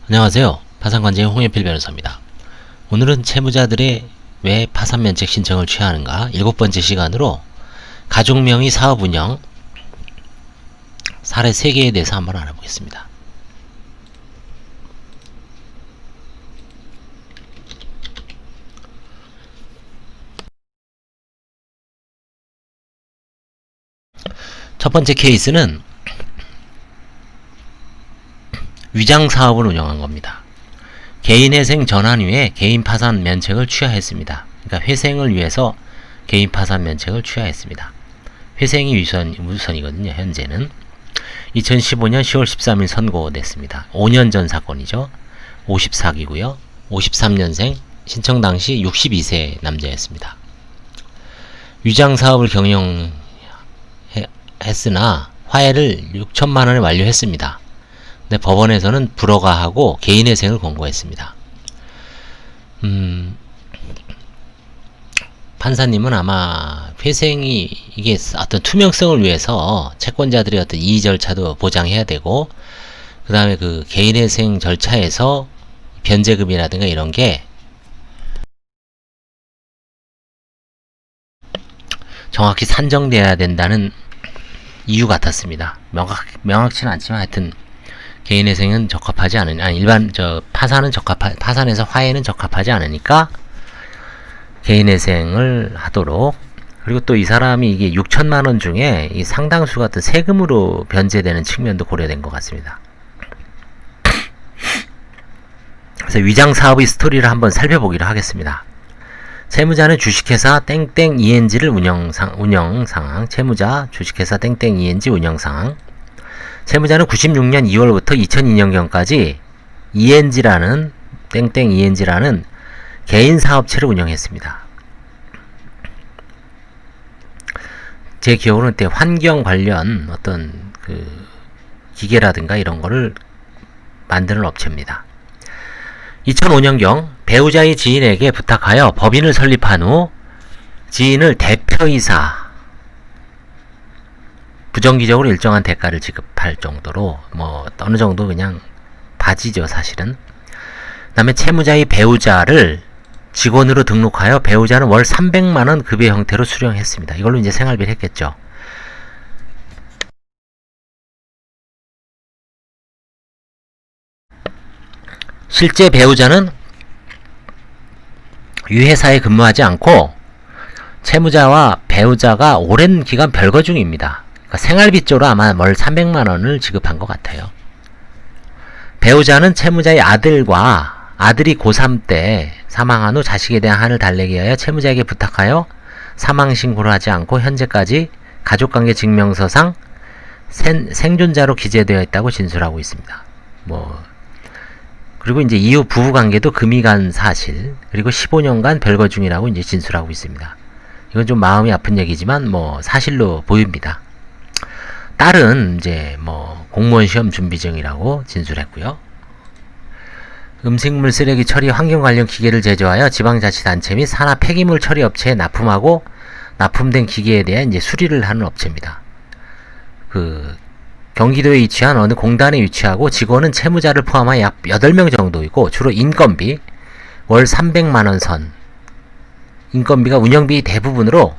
안녕하세요. 파산관제의 홍현필 변호사입니다. 오늘은 채무자들의 왜 파산면책 신청을 취하는가 7번째 시간으로 가족명의 사업운영 사례 3개에 대해서 한번 알아보겠습니다. 첫 번째 케이스는 위장사업을 운영한 겁니다. 개인회생 전환 후에 개인 파산 면책을 취하했습니다. 그러니까 회생을 위해서 개인 파산 면책을 취하했습니다. 회생이 우선이거든요. 현재는 2015년 10월 13일 선고됐습니다. 5년 전 사건이죠. 54기고요. 53년생, 신청 당시 62세 남자였습니다. 위장사업을 경영했으나 화해를 6천만원에 완료했습니다. 근데 법원에서는 불허가하고 개인회생을 권고했습니다. 판사님은 아마 회생이 이게 어떤 투명성을 위해서 채권자들의 어떤 이의 절차도 보장해야 되고, 그 다음에 그 개인회생 절차에서 변제금이라든가 이런 게 정확히 산정돼야 된다는 이유 같았습니다. 명확치는 않지만 하여튼 개인회생은 적합하지 않으니, 파산에서 화해는 적합하지 않으니까 개인회생을 하도록. 그리고 또 이 사람이 이게 6천만원 중에 이 상당수가 어떤 세금으로 변제되는 측면도 고려된 것 같습니다. 그래서 위장사업의 스토리를 한번 살펴보기로 하겠습니다. 채무자는 주식회사 땡땡 ENG를 운영상황, 채무자 주식회사 땡땡 ENG 운영상황. 채무자는 96년 2월부터 2002년경까지 ENG라는 땡땡 ENG라는 개인 사업체를 운영했습니다. 제 기억으로는 그때 환경 관련 어떤 그 기계라든가 이런 거를 만드는 업체입니다. 2005년경 배우자의 지인에게 부탁하여 법인을 설립한 후 지인을 대표이사 부정기적으로 일정한 대가를 지급할 정도로 어느 정도 그냥 바지죠, 사실은. 그 다음에 채무자의 배우자를 직원으로 등록하여 배우자는 월 300만원 급여 형태로 수령했습니다. 이걸로 이제 생활비를 했겠죠. 실제 배우자는 이 회사에 근무하지 않고 채무자와 배우자가 오랜 기간 별거 중입니다. 그러니까 생활비 쪽으로 아마 월 300만원을 지급한 것 같아요. 배우자는 채무자의 아들이 고3 때 사망한 후 자식에 대한 한을 달래기 위하여 채무자에게 부탁하여 사망신고를 하지 않고 현재까지 가족관계 증명서상 생존자로 기재되어 있다고 진술하고 있습니다. 그리고 이제 이후 부부관계도 금이 간 사실, 그리고 15년간 별거 중이라고 이제 진술하고 있습니다. 이건 좀 마음이 아픈 얘기지만 사실로 보입니다. 딸은 이제 공무원 시험 준비 중이라고 진술했고요. 음식물 쓰레기 처리 환경 관련 기계를 제조하여 지방자치단체 및 산하 폐기물 처리 업체에 납품하고 납품된 기계에 대한 이제 수리를 하는 업체입니다. 경기도에 위치한 어느 공단에 위치하고 직원은 채무자를 포함하여 약 8명 정도 있고 주로 인건비 월 300만원 선, 인건비가 운영비 대부분으로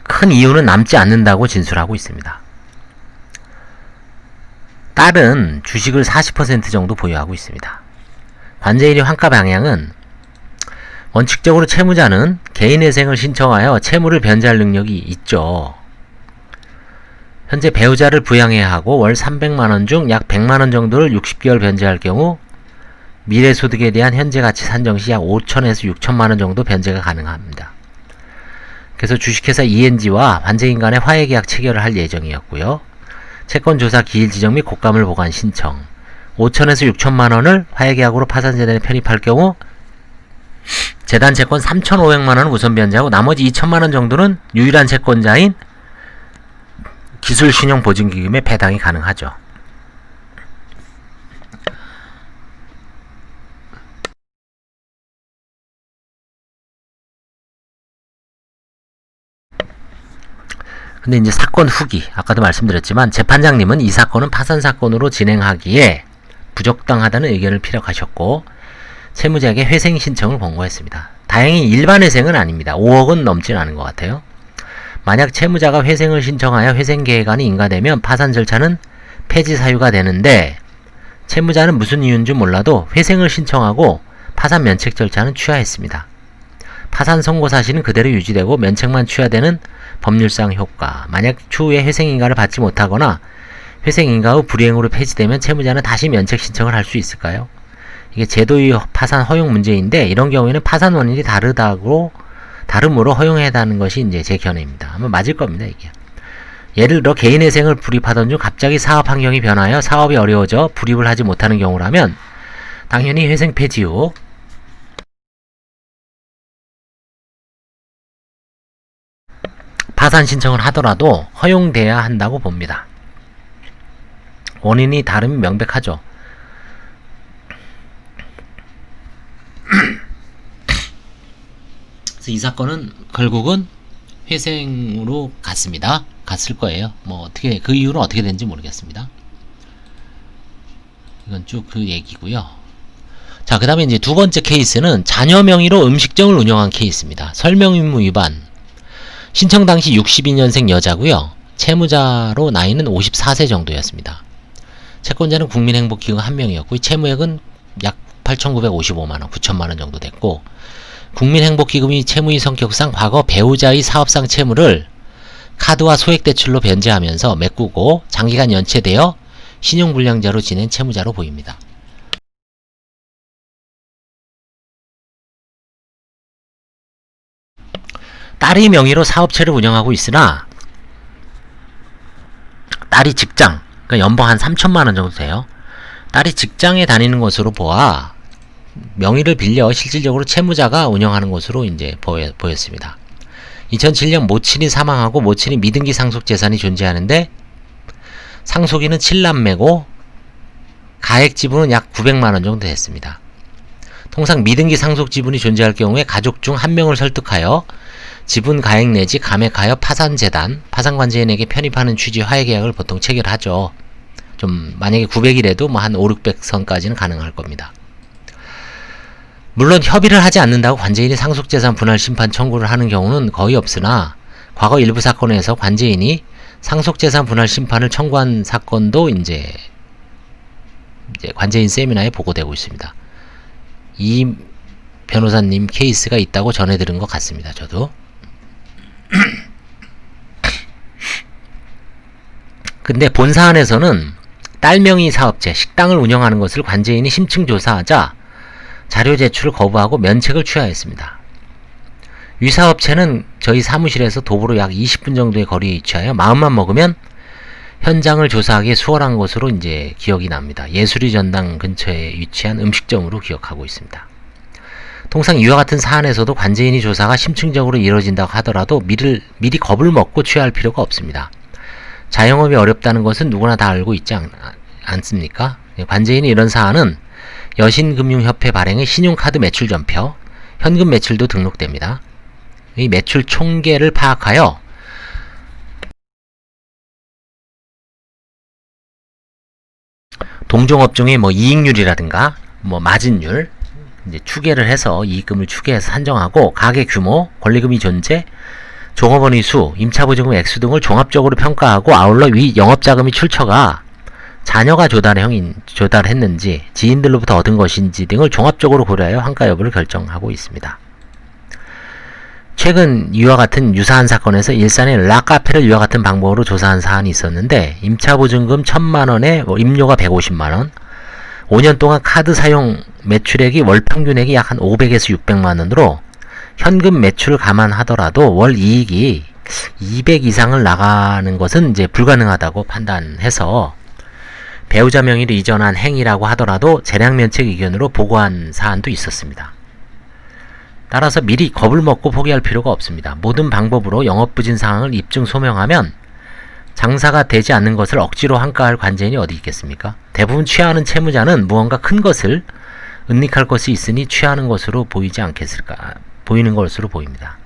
큰 이유는 남지 않는다고 진술하고 있습니다. 딸은 주식을 40% 정도 보유하고 있습니다. 관제인의 환가 방향은 원칙적으로 채무자는 개인회생을 신청하여 채무를 변제할 능력이 있죠. 현재 배우자를 부양해야 하고 월 300만원 중 약 100만원 정도를 60개월 변제할 경우 미래소득에 대한 현재가치 산정시 약 5천에서 6천만원 정도 변제가 가능합니다. 그래서 주식회사 ENG와 관제인 간의 화해계약 체결을 할 예정이었고요. 채권조사 기일 지정 및 곡감을 보관 신청 5천에서 6천만원을 화해계약으로 파산재단에 편입할 경우 재단 채권 3,500만원은 우선 변제하고 나머지 2천만원 정도는 유일한 채권자인 기술신용보증기금에 배당이 가능하죠. 근데 이제 사건 후기, 아까도 말씀드렸지만 재판장님은 이 사건은 파산 사건으로 진행하기에 부적당하다는 의견을 피력하셨고 채무자에게 회생 신청을 권고했습니다. 다행히 일반 회생은 아닙니다. 5억은 넘진 않은 것 같아요. 만약 채무자가 회생을 신청하여 회생 계획안이 인가되면 파산 절차는 폐지 사유가 되는데 채무자는 무슨 이유인지 몰라도 회생을 신청하고 파산 면책 절차는 취하했습니다. 파산 선고 사실은 그대로 유지되고 면책만 취하되는 법률상 효과. 만약 추후에 회생 인가를 받지 못하거나 회생 인가 후 불이행으로 폐지되면 채무자는 다시 면책 신청을 할 수 있을까요? 이게 제도의 파산 허용 문제인데 이런 경우에는 파산 원인이 다름으로 허용해야하는 것이 이제 제 견해입니다. 아마 맞을 겁니다, 이게. 예를 들어 개인회생을 불입하던 중 갑자기 사업 환경이 변하여 사업이 어려워져 불입을 하지 못하는 경우라면 당연히 회생 폐지 후 파산 신청을 하더라도 허용돼야 한다고 봅니다. 원인이 다름이 명백하죠. 그래서 이 사건은 결국은 회생으로 갔습니다. 갔을 거예요. 뭐 어떻게 그 이유는 어떻게 된지 모르겠습니다. 이건 쭉 그 얘기고요. 자, 그 다음에 이제 두 번째 케이스는 자녀 명의로 음식점을 운영한 케이스입니다. 설명 의무 위반. 신청 당시 62년생 여자고요. 채무자로 나이는 54세 정도였습니다. 채권자는 국민행복기금 한 명이었고 채무액은 약 8,955만원, 9천만원 정도 됐고 국민행복기금이 채무의 성격상 과거 배우자의 사업상 채무를 카드와 소액대출로 변제하면서 메꾸고 장기간 연체되어 신용불량자로 지낸 채무자로 보입니다. 딸의 명의로 사업체를 운영하고 있으나 딸이 직장, 그러니까 연봉 한 3천만원 정도 돼요. 딸이 직장에 다니는 것으로 보아 명의를 빌려 실질적으로 채무자가 운영하는 것으로 이제 보였습니다. 2007년 모친이 사망하고 모친이 미등기 상속 재산이 존재하는데 상속인은 7남매고 가액 지분은 약 900만원 정도 됐습니다. 통상 미등기 상속 지분이 존재할 경우에 가족 중 한 명을 설득하여 지분 가액 내지 감액하여 파산재단, 파산관제인에게 편입하는 취지 화해계약을 보통 체결하죠. 좀 만약에 900이라도 뭐 한 5, 600선까지는 가능할 겁니다. 물론 협의를 하지 않는다고 관제인이 상속재산 분할 심판 청구를 하는 경우는 거의 없으나 과거 일부 사건에서 관제인이 상속재산 분할 심판을 청구한 사건도 이제 관제인 세미나에 보고되고 있습니다. 이 변호사님 케이스가 있다고 전해들은 것 같습니다. 저도. 근데 본 사안에서는 딸 명의 사업체, 식당을 운영하는 것을 관제인이 심층 조사하자 자료 제출을 거부하고 면책을 취하했습니다. 위 사업체는 저희 사무실에서 도보로 약 20분 정도의 거리에 위치하여 마음만 먹으면 현장을 조사하기에 수월한 것으로 이제 기억이 납니다. 예수리 전당 근처에 위치한 음식점으로 기억하고 있습니다. 통상 이와 같은 사안에서도 관제인이 조사가 심층적으로 이루어진다고 하더라도 미리 겁을 먹고 취할 필요가 없습니다. 자영업이 어렵다는 것은 누구나 다 알고 있지 않습니까? 관제인이 이런 사안은 여신금융협회 발행의 신용카드 매출 전표, 현금 매출도 등록됩니다. 이 매출 총계를 파악하여 동종업종의 뭐 이익률이라든가 뭐 마진율 이제 추계를 해서 이익금을 추계해서 산정하고 가게 규모, 권리금이 존재, 종업원의 수, 임차보증금 액수 등을 종합적으로 평가하고 아울러 위 영업자금의 출처가 자녀가 조달했는지 지인들로부터 얻은 것인지 등을 종합적으로 고려하여 환가 여부를 결정하고 있습니다. 최근 이와 같은 유사한 사건에서 일산의 락카페를 이와 같은 방법으로 조사한 사안이 있었는데 임차보증금 1,000만원에 임료가 150만원, 5년 동안 카드 사용 매출액이 월 평균액이 약 한 500에서 600만원으로 현금 매출을 감안하더라도 월 이익이 200 이상을 나가는 것은 이제 불가능하다고 판단해서 배우자 명의로 이전한 행위라고 하더라도 재량면책 의견으로 보고한 사안도 있었습니다. 따라서 미리 겁을 먹고 포기할 필요가 없습니다. 모든 방법으로 영업부진 상황을 입증 소명하면 장사가 되지 않는 것을 억지로 환가할 관제인이 어디 있겠습니까? 대부분 취하는 채무자는 무언가 큰 것을 은닉할 것이 있으니 취하는 것으로 보이는 것으로 보입니다.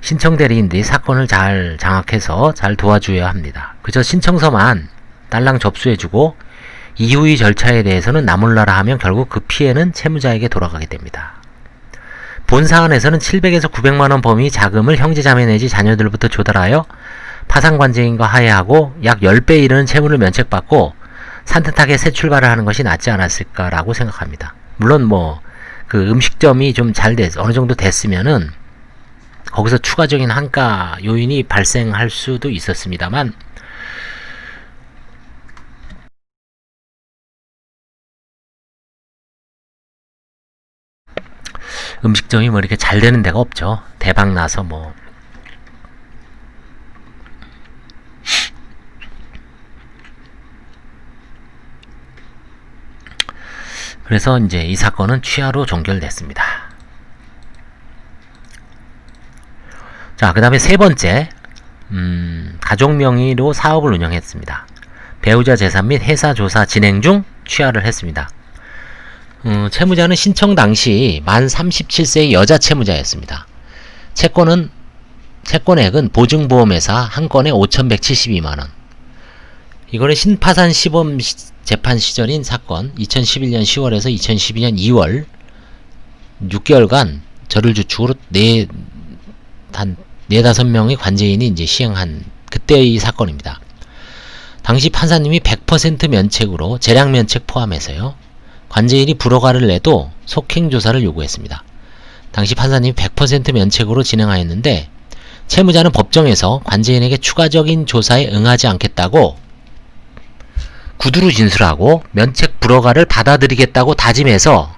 신청 대리인들이 사건을 잘 장악해서 잘 도와줘야 합니다. 그저 신청서만 딸랑 접수해주고 이후의 절차에 대해서는 나몰라라 하면 결국 그 피해는 채무자에게 돌아가게 됩니다. 본 사안에서는 700에서 900만원 범위 자금을 형제자매 내지 자녀들부터 조달하여 파산관제인과 하야하고 약 10배 이르는 채무를 면책받고 산뜻하게 새 출발을 하는 것이 낫지 않았을까라고 생각합니다. 물론 그 음식점이 좀 잘 어느 정도 됐으면은 거기서 추가적인 한가 요인이 발생할 수도 있었습니다만, 음식점이 이렇게 잘 되는 데가 없죠. 대박 나서 그래서 이제 이 사건은 취하로 종결됐습니다. 자, 그 다음에 세 번째, 가족 명의로 사업을 운영했습니다. 배우자 재산 및 회사 조사 진행 중 취하를 했습니다. 채무자는 신청 당시 만 37세의 여자 채무자였습니다. 채권액은 보증보험회사 한 건에 5,172만원. 이거는 신파산 시범 재판 시절인 사건, 2011년 10월에서 2012년 2월 6개월간 저를 주축으로 4-5명의 관제인이 이제 시행한 그때의 사건입니다. 당시 판사님이 100% 면책으로 재량 면책 포함해서요. 관제인이 불허가를 내도 속행조사를 요구했습니다. 당시 판사님이 100% 면책으로 진행하였는데 채무자는 법정에서 관제인에게 추가적인 조사에 응하지 않겠다고 구두로 진술하고 면책 불허가를 받아들이겠다고 다짐해서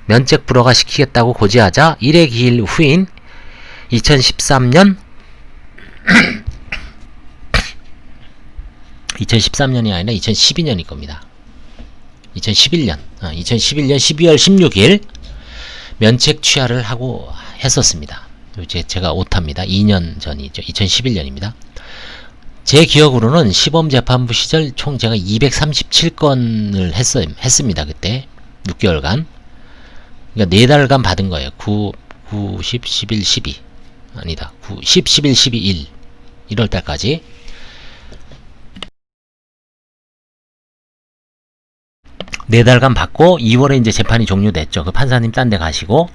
면책 불허가 시키겠다고 고지하자 1회 기일 후인 2013년 2013년이 아니라 2012년일 겁니다. 2011년 12월 16일 면책 취하를 하고 했었습니다. 이제 제가 오타입니다. 2년 전이죠. 2011년입니다. 제 기억으로는 시범재판부 시절 총 제가 237건을 했습니다. 그때 6개월간. 그러니까 4달간 받은 거예요. 9, 10, 11, 12 아니다. 10, 11, 12, 1 1월달까지. 네 달간 받고 2월에 이제 재판이 종료됐죠. 그 판사님 딴 데 가시고,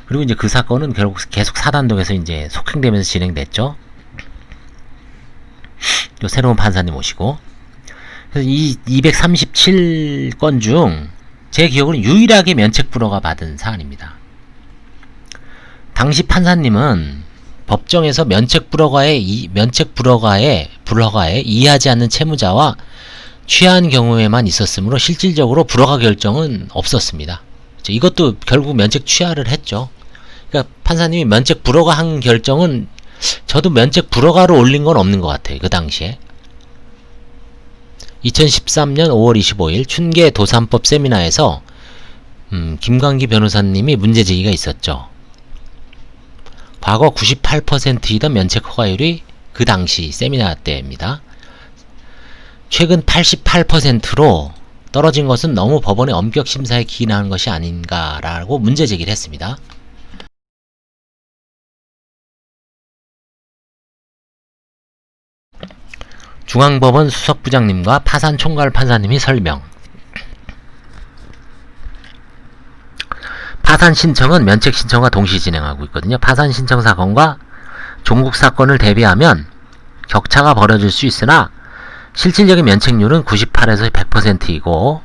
그리고 이제 그 사건은 결국 계속 사단독에서 이제 속행되면서 진행됐죠. 또 새로운 판사님 오시고. 그래서 이 237건 중 제 기억으로는 유일하게 면책 불허가 받은 사안입니다. 당시 판사님은 법정에서 면책 불허가에 이해하지 않는 채무자와 취한 경우에만 있었으므로 실질적으로 불허가 결정은 없었습니다. 이것도 결국 면책 취하를 했죠. 그러니까 판사님이 면책 불허가 한 결정은 저도 면책 불허가로 올린 건 없는 것 같아요. 그 당시에. 2013년 5월 25일 춘계 도산법 세미나에서 김광기 변호사님이 문제제기가 있었죠. 과거 98%이던 면책 허가율이 그 당시 세미나 때입니다. 최근 88%로 떨어진 것은 너무 법원의 엄격 심사에 기인하는 것이 아닌가라고 문제 제기를 했습니다. 중앙법원 수석부장님과 파산총괄 판사님이 설명. 파산 신청은 면책 신청과 동시 진행하고 있거든요. 파산 신청 사건과 종국 사건을 대비하면 격차가 벌어질 수 있으나 실질적인 면책률은 98에서 100%이고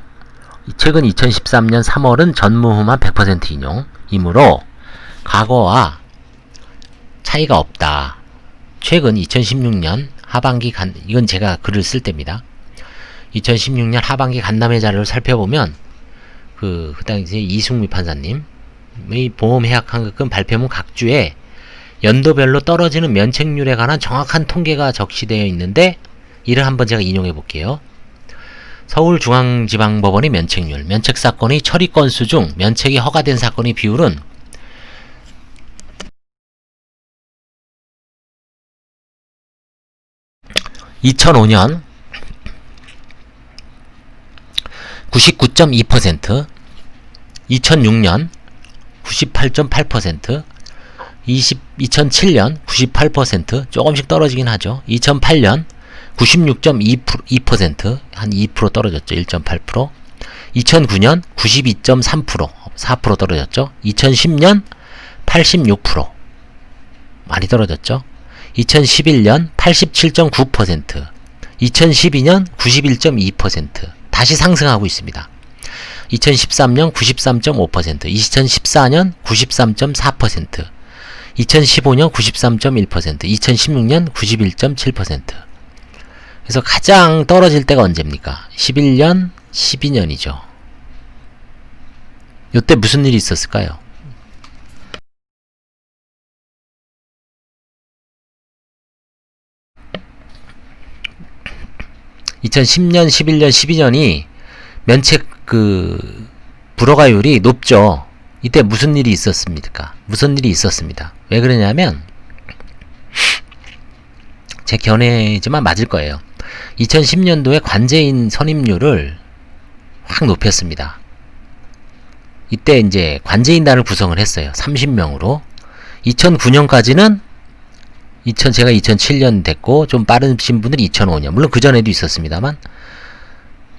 최근 2013년 3월은 전무후만 100% 인용이므로 과거와 차이가 없다. 최근 2016년 하반기 이건 제가 글을 쓸 때입니다. 2016년 하반기 간담회 자료를 살펴보면 그 당시에 이승미 판사님의 보험해약 환급금 발표문 각주에 연도별로 떨어지는 면책률에 관한 정확한 통계가 적시되어 있는데 이를 한번 제가 인용해 볼게요. 서울중앙지방법원의 면책률, 면책사건의 처리 건수 중 면책이 허가된 사건의 비율은 2005년 99.2%, 2006년 98.8%, 2007년 98% 조금씩 떨어지긴 하죠. 2008년 96.2% 한 2% 떨어졌죠. 1.8%. 2009년 92.3% 4% 떨어졌죠. 2010년 86% 많이 떨어졌죠. 2011년 87.9%, 2012년 91.2% 다시 상승하고 있습니다. 2013년 93.5%, 2014년 93.4%, 2015년 93.1%, 2016년 91.7%. 그래서 가장 떨어질 때가 언제입니까? 11년, 12년이죠. 이때 무슨 일이 있었을까요? (2010년) (11년) (12년이) 면책 불허가율이 높죠. 이때 무슨 일이 있었습니까? 무슨 일이 있었습니다. 왜 그러냐면 제 견해지만 맞을 거예요. 2010년도에 관제인 선임률을 확 높였습니다. 이때 이제 관제인단을 구성을 했어요. 30명으로. 2009년까지는 제가 2007년 됐고 좀 빠르신 분들이 2005년. 물론 그 전에도 있었습니다만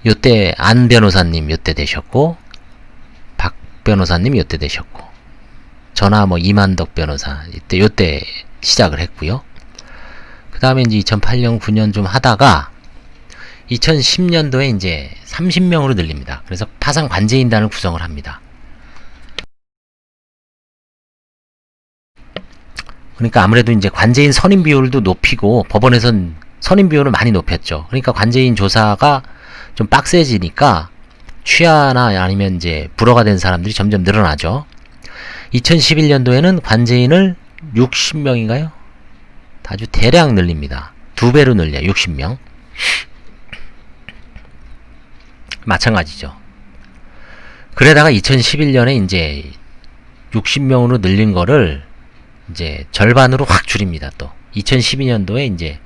요때 안 변호사님 요때 되셨고 박 변호사님 요때 되셨고 저나 뭐 이만덕 변호사 요때 시작을 했고요. 그 다음에 이제 2008년 9년 좀 하다가 2010년도에 이제 30명으로 늘립니다. 그래서 파상 관제인단을 구성을 합니다. 그러니까 아무래도 이제 관제인 선임 비율도 높이고 법원에선 선임 비율을 많이 높였죠. 그러니까 관제인 조사가 좀 빡세지니까 취하나 아니면 이제 불허가 된 사람들이 점점 늘어나죠. 2011년도에는 관제인을 60명인가요? 아주 대량 늘립니다. 2배로 늘려요. 60명. 마찬가지죠. 그러다가 2011년에 이제 60명으로 늘린 거를 이제 절반으로 확 줄입니다. 또 2012년도에 이제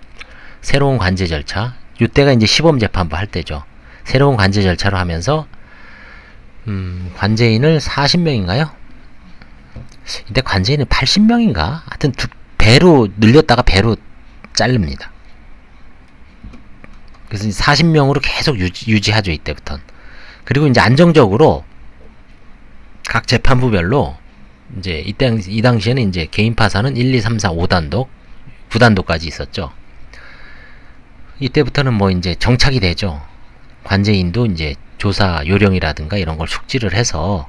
새로운 관제 절차, 이때가 이제 시범재판부 할 때죠. 새로운 관제 절차로 하면서 관제인을 40명인가요? 이때 관제인은 80명인가? 하여튼 배로 늘렸다가 배로 자릅니다. 그래서 40명으로 계속 유지하죠. 이때부터는. 그리고 이제 안정적으로 각 재판부별로 이제 이 당시에는 이제 개인 파산은 1, 2, 3, 4, 5단독, 9단독까지 있었죠. 이때부터는 뭐 이제 정착이 되죠. 관제인도 이제 조사 요령이라든가 이런 걸 숙지를 해서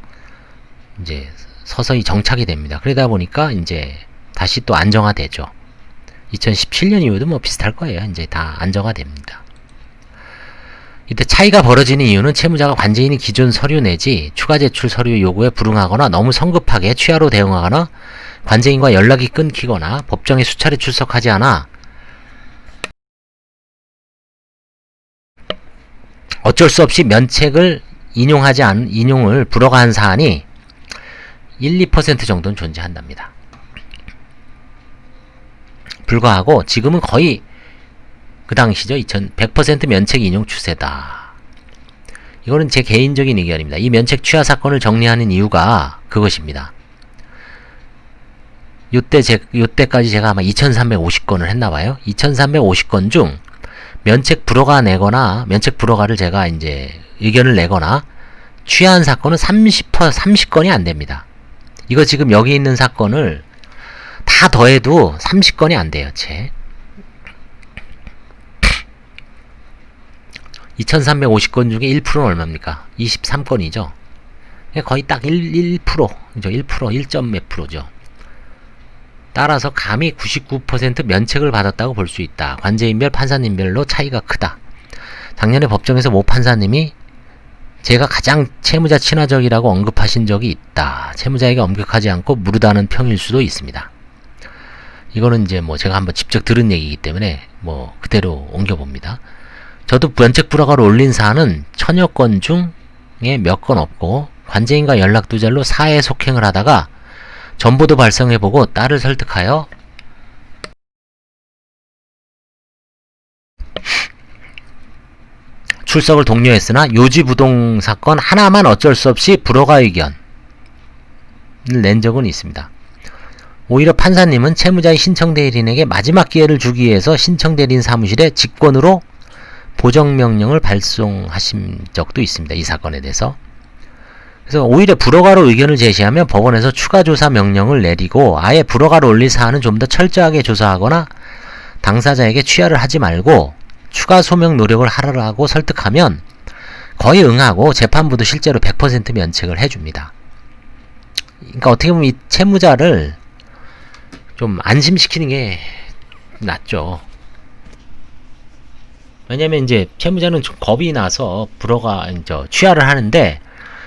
이제 서서히 정착이 됩니다. 그러다 보니까 이제 다시 또 안정화되죠. 2017년 이후도 뭐 비슷할 거예요. 이제 다 안정화됩니다. 이때 차이가 벌어지는 이유는 채무자가 관제인이 기존 서류 내지 추가 제출 서류 요구에 불응하거나 너무 성급하게 취하로 대응하거나 관제인과 연락이 끊기거나 법정에 수차례 출석하지 않아 어쩔 수 없이 면책을 인용을 불허가 한 사안이 1, 2% 정도는 존재한답니다. 불과하고 지금은 거의 그 당시죠. 100% 면책 인용 추세다. 이거는 제 개인적인 의견입니다. 이 면책 취하 사건을 정리하는 이유가 그것입니다. 요때까지 제가 아마 2350건을 했나봐요. 2350건 중 면책 불허가 내거나 면책 불허가를 제가 이제 의견을 내거나 취하한 사건은 30건이 안 됩니다. 이거 지금 여기 있는 사건을 다 더해도 30건이 안 돼요. 채 2350건 중에 1%는 얼마입니까? 23건이죠. 거의 딱 1%, 1점 몇 프로죠. 따라서 감히 99% 면책을 받았다고 볼 수 있다. 관제인별, 판사님별로 차이가 크다. 작년에 법정에서 모 판사님이 제가 가장 채무자 친화적이라고 언급하신 적이 있다. 채무자에게 엄격하지 않고 무르다는 평일 수도 있습니다. 이거는 이제 뭐 제가 한번 직접 들은 얘기이기 때문에 뭐 그대로 옮겨봅니다. 저도 면책 불허가를 올린 사안은 1000여 건 중에 몇 건 없고 관제인과 연락 두절로 사회 속행을 하다가 전보도 발송해보고 딸을 설득하여 출석을 독려했으나 요지부동 사건 하나만 어쩔 수 없이 불허가 의견을 낸 적은 있습니다. 오히려 판사님은 채무자의 신청대리인에게 마지막 기회를 주기 위해서 신청대리인 사무실에 직권으로 보정명령을 발송하신 적도 있습니다. 이 사건에 대해서. 그래서 오히려 불허가로 의견을 제시하면 법원에서 추가조사 명령을 내리고 아예 불허가로 올릴 사안은 좀 더 철저하게 조사하거나 당사자에게 취하를 하지 말고 추가 소명 노력을 하라고 설득하면 거의 응하고 재판부도 실제로 100% 면책을 해줍니다. 그러니까 어떻게 보면 이 채무자를 좀 안심시키는 게 낫죠. 왜냐면 이제 채무자는 좀 겁이 나서 불허가 취하를 하는데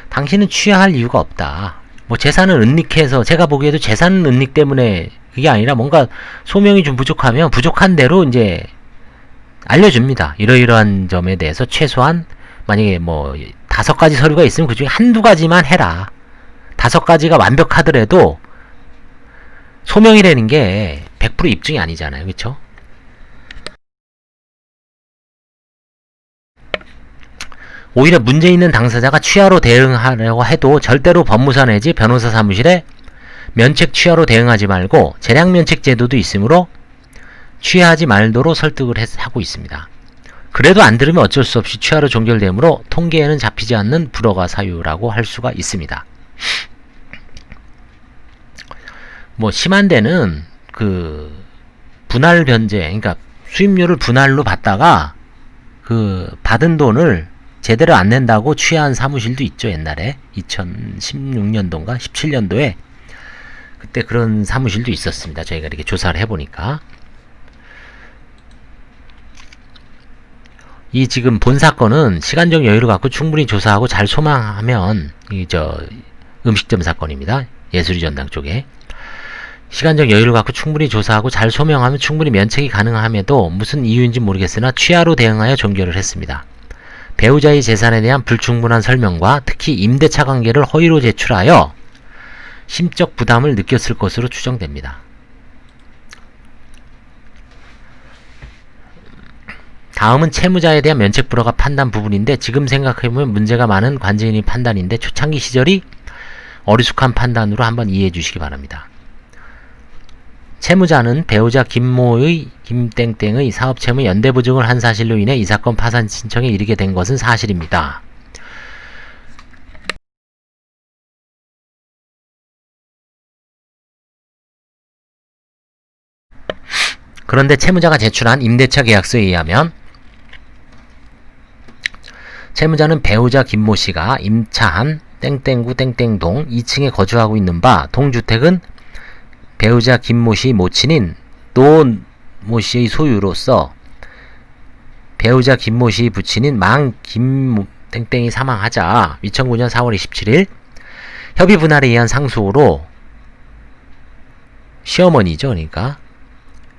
당신은 취하할 이유가 없다. 뭐 재산을 은닉해서 제가 보기에도 재산 은닉 때문에 그게 아니라 뭔가 소명이 좀 부족하면 부족한 대로 이제 알려줍니다. 이러이러한 점에 대해서 최소한 만약에 뭐 5가지 서류가 있으면 그 중에 한두 가지만 해라. 5가지가 완벽하더라도 소명이라는 게 100% 입증이 아니잖아요. 그쵸? 오히려 문제 있는 당사자가 취하로 대응하려고 해도 절대로 법무사 내지 변호사 사무실에 면책 취하로 대응하지 말고 재량면책 제도도 있으므로 취하하지 말도록 설득을 하고 있습니다. 그래도 안 들으면 어쩔 수 없이 취하로 종결되므로 통계에는 잡히지 않는 불허가 사유라고 할 수가 있습니다. 뭐 심한 데는 그 분할 변제, 그러니까 수임료를 분할로 받다가 그 받은 돈을 제대로 안 낸다고 취하한 사무실도 있죠. 옛날에 2016년도인가 17년도에 그때 그런 사무실도 있었습니다. 저희가 이렇게 조사를 해보니까 이 지금 본 사건은 시간적 여유를 갖고 충분히 조사하고 잘 소망하면 음식점 사건입니다. 예술이 전당 쪽에 시간적 여유를 갖고 충분히 조사하고 잘 소명하면 충분히 면책이 가능함에도 무슨 이유인지 모르겠으나 취하로 대응하여 종결을 했습니다. 배우자의 재산에 대한 불충분한 설명과 특히 임대차 관계를 허위로 제출하여 심적 부담을 느꼈을 것으로 추정됩니다. 다음은 채무자에 대한 면책 불허가 판단 부분인데 지금 생각해보면 문제가 많은 관제인의 판단인데 초창기 시절이 어리숙한 판단으로 한번 이해해 주시기 바랍니다. 채무자는 배우자 김땡땡의 사업채무 연대보증을 한 사실로 인해 이 사건 파산 신청에 이르게 된 것은 사실입니다. 그런데 채무자가 제출한 임대차 계약서에 의하면 채무자는 배우자 김모씨가 임차한 땡땡구 땡땡동 2층에 거주하고 있는 바 동주택은 배우자 김모씨 모친인 노모씨의 소유로서 배우자 김모씨의 부친인 망 김땡땡이 사망하자 2009년 4월 27일 협의 분할에 의한 상속으로 시어머니죠. 그러니까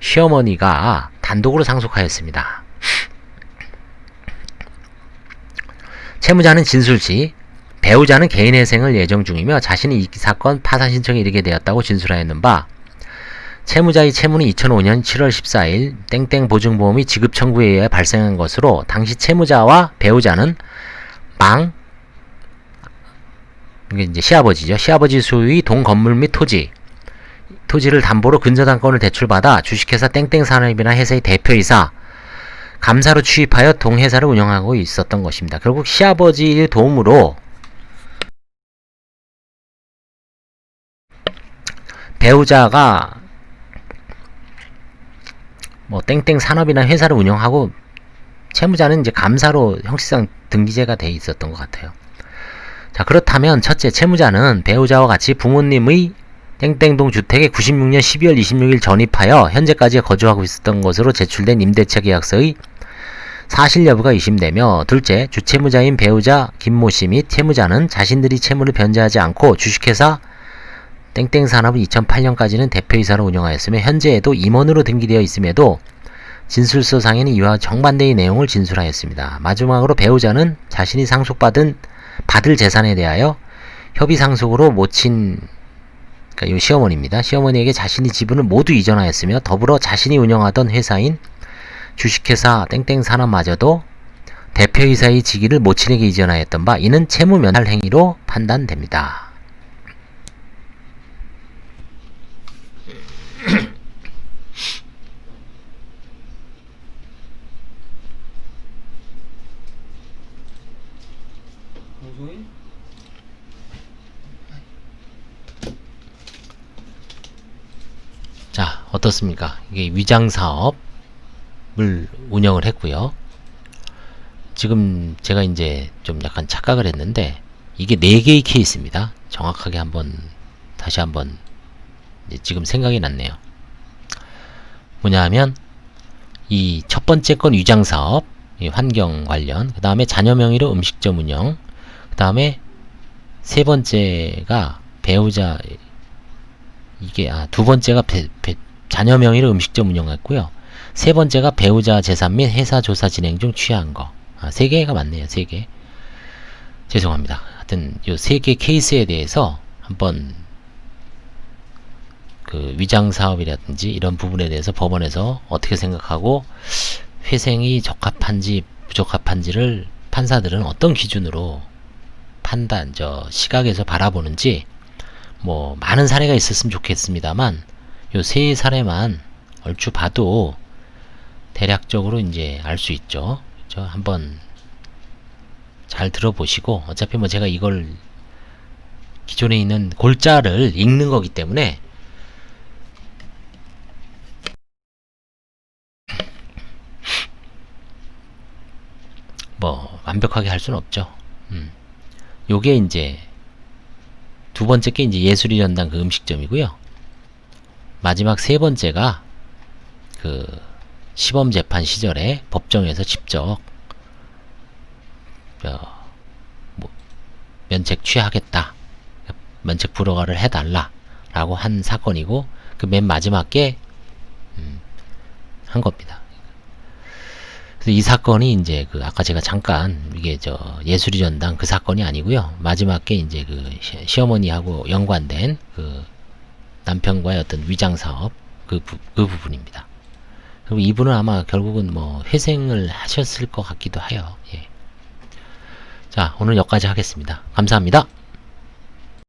시어머니가 단독으로 상속하였습니다. 채무자는 진술시 배우자는 개인회생을 예정 중이며 자신이 이 사건 파산 신청에 이르게 되었다고 진술하였는 바 채무자의 채무는 2005년 7월 14일 땡땡 보증보험이 지급 청구에 의해 발생한 것으로 당시 채무자와 배우자는 이게 이제 시아버지죠. 시아버지 소유의 동 건물 및 토지를 담보로 근저당권을 대출받아 주식회사 땡땡산업이나 회사의 대표이사 감사로 취입하여 동회사를 운영하고 있었던 것입니다. 결국 시아버지의 도움으로 배우자가 뭐 땡땡 산업이나 회사를 운영하고 채무자는 이제 감사로 형식상 등기제가 돼 있었던 것 같아요. 자, 그렇다면 첫째, 채무자는 배우자와 같이 부모님의 땡땡동 주택에 96년 12월 26일 전입하여 현재까지 거주하고 있었던 것으로 제출된 임대차 계약서의 사실 여부가 의심되며, 둘째, 주채무자인 배우자 김모씨 및 채무자는 자신들이 채무를 변제하지 않고 주식회사 땡땡산업은 2008년까지는 대표이사로 운영하였으며 현재에도 임원으로 등기되어 있음에도 진술서상에는 이와 정반대의 내용을 진술하였습니다. 마지막으로 배우자는 자신이 받을 재산에 대하여 협의상속으로 모친, 그러니까 이 시어머니입니다. 시어머니에게 자신이 지분을 모두 이전하였으며 더불어 자신이 운영하던 회사인 주식회사 땡땡산업마저도 대표이사의 직위를 모친에게 이전하였던 바 이는 채무 면할 행위로 판단됩니다. 어떻습니까? 이게 위장 사업을 운영을 했고요. 지금 제가 이제 좀 약간 착각을 했는데 이게 4개의 케이스입니다. 정확하게 다시 한번 지금 생각이 났네요. 뭐냐 하면 이 첫 번째 건 위장 사업, 환경 관련, 그 다음에 자녀 명의로 음식점 운영, 그 다음에 세 번째가 배우자, 두 번째가 자녀 명의로 음식점 운영했고요. 세 번째가 배우자 재산 및 회사 조사 진행 중 취하한 거. 3개가 맞네요. 3개. 죄송합니다. 하여튼 요 3개 케이스에 대해서 한번 그 위장 사업이라든지 이런 부분에 대해서 법원에서 어떻게 생각하고 회생이 적합한지 부적합한지를 판사들은 어떤 기준으로 시각에서 바라보는지 뭐 많은 사례가 있었으면 좋겠습니다만 요 3사례만 얼추 봐도 대략적으로 이제 알 수 있죠. 그렇죠? 한번 잘 들어보시고, 어차피 뭐 제가 이걸 기존에 있는 골자를 읽는 거기 때문에 뭐 완벽하게 할 수는 없죠. 요게 이제 두 번째 게 이제 예술의 전당 그 음식점이고요. 마지막 세 번째가 그 시범 재판 시절에 법정에서 직접 면책 취하겠다, 면책 불허가를 해달라 라고 한 사건이고, 그 맨 마지막에 한 겁니다. 그래서 이 사건이 이제 그 아까 제가 잠깐 이게 예술의 전당 그 사건이 아니고요. 마지막에 이제 그 시어머니하고 연관된 그 남편과의 어떤 위장 사업 그 부분입니다. 그리고 이분은 아마 결국은 뭐 회생을 하셨을 것 같기도 해요. 예. 자, 오늘 여기까지 하겠습니다. 감사합니다.